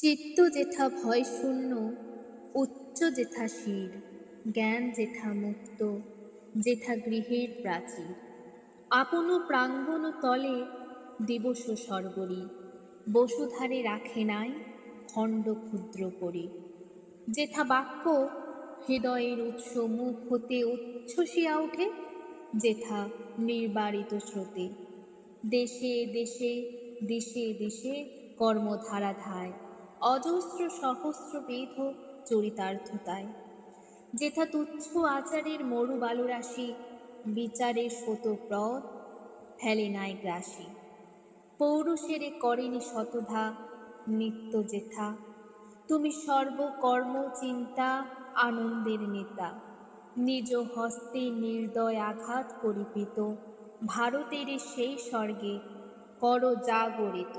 চিত্ত যেথা ভয় শূন্য, উচ্চ যেথা শির, জ্ঞান যেথা মুক্ত, যেথা গৃহের প্রাচীর। আপন প্রাঙ্গণ তলে দিবস স্বর্গরী, বসুধারে রাখে নাই খণ্ড ক্ষুদ্র করে। যেথা বাক্য হৃদয়ের উৎস মুখ হতে উচ্ছ্বসিয়া ওঠে, যেথা নির্বারিত স্রোতে। দেশে দেশে দেশে দেশে কর্মধারা ধায়, অজস্র সহস্র বেধ চরিতার্থতায়। যেথা তুচ্ছ আচারের মরু বালুরাশি, বিচারের স্রোতপ্রদ ফেলে নাই গ্রাসী। পৌরুষেরে করেনি শতধা নিত্য যেথা, তুমি সর্বকর্ম চিন্তা আনন্দের নেতা। নিজ হস্তে নির্দয় আঘাত করিপিত, ভারতের সেই স্বর্গে কর জাগরিত।